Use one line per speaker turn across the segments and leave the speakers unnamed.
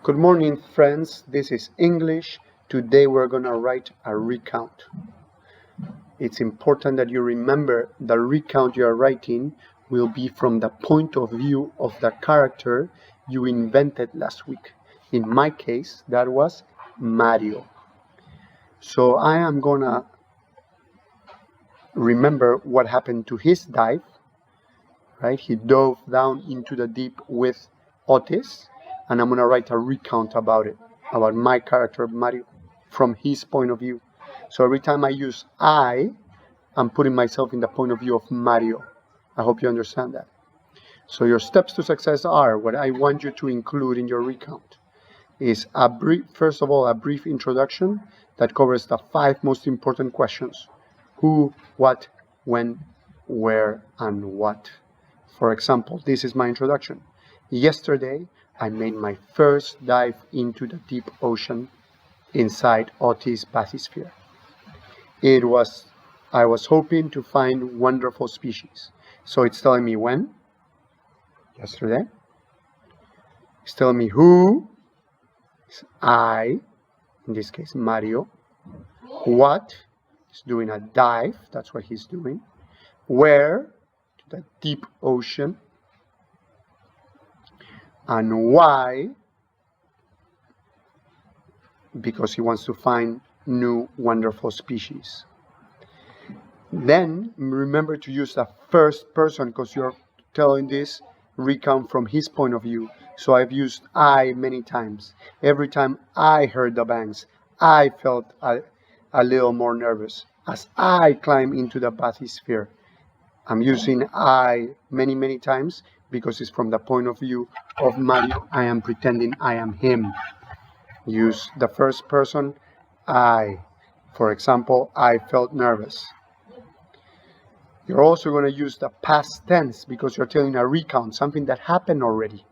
Good morning, friends. This is English. Today we're going to write a recount. It's important that you remember the recount you are writing will be from the point of view of the character you invented last week. In my case, that was Mario. So I am going to remember what happened to his dive, right? He dove down into the deep with Otis, and I'm going to write a recount about it, about my character Mario, from his point of view. So every time I use I'm putting myself in the point of view of Mario. I hope you understand that. So your steps to success are, what I want you to include in your recount is first of all, a brief introduction that covers the 5 most important questions: who, what, when, where, and what. For example, this is my introduction. Yesterday, I made my first dive into the deep ocean inside Otis bathysphere. I was hoping to find wonderful species. So it's telling me when? Yesterday. It's telling me who? It's I, in this case Mario. What? He's doing a dive, that's what he's doing. Where? To the deep ocean. And why? Because he wants to find new wonderful species. Then remember to use the first person, because you're telling this recount from his point of view. So I've used I many times. Every time I heard the bangs, I felt a little more nervous. As I climb into the bathysphere, I'm using I many times because it's from the point of view of Mario. I am pretending I am him. Use the first person, I. For example, I felt nervous. You're also going to use the past tense because you're telling a recount, something that happened already.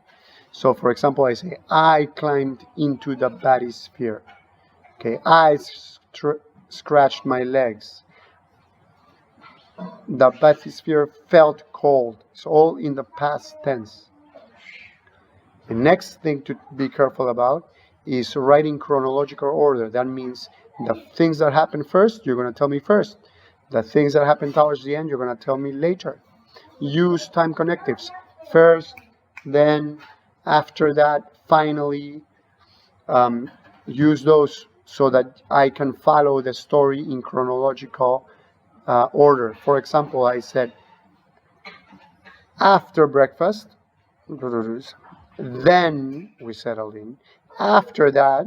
So, for example, I say, I climbed into the bathysphere. Okay, I scratched my legs. The bathysphere felt cold. It's all in the past tense. The next thing to be careful about is writing chronological order. That means the things that happen first, you're going to tell me first. The things that happen towards the end, you're going to tell me later. Use time connectives. First, then, after that, finally. Use those so that I can follow the story in chronological order. For example, I said, after breakfast, then we settled in. After that,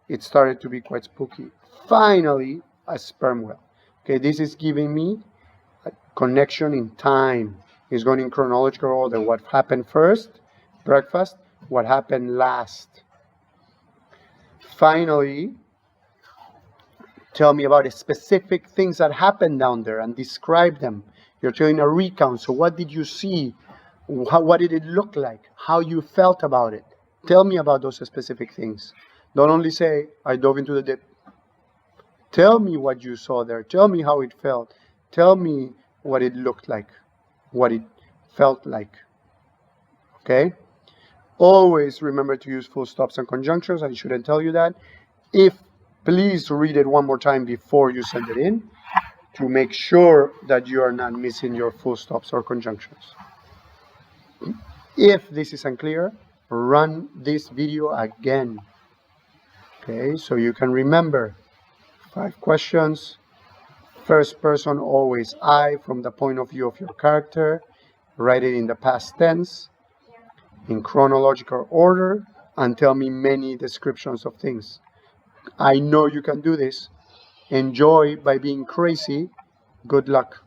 it started to be quite spooky. Finally, a sperm whale. Okay, this is giving me a connection in time. It's going in chronological order. What happened first, breakfast, what happened last. Finally, tell me about the specific things that happened down there and describe them. You're telling a recount. So what did you see? What did it look like? How you felt about it? Tell me about those specific things. Don't only say, I dove into the dip. Tell me what you saw there. Tell me how it felt. Tell me what it looked like, what it felt like. Okay? Always remember to use full stops and conjunctions. I shouldn't tell you that. Please read it one more time before you send it in to make sure that you are not missing your full stops or conjunctions. If this is unclear, run this video again. Okay, so you can remember 5 questions. First person, always I, from the point of view of your character. Write it in the past tense, in chronological order, and tell me many descriptions of things. I know you can do this. Enjoy by being crazy. Good luck.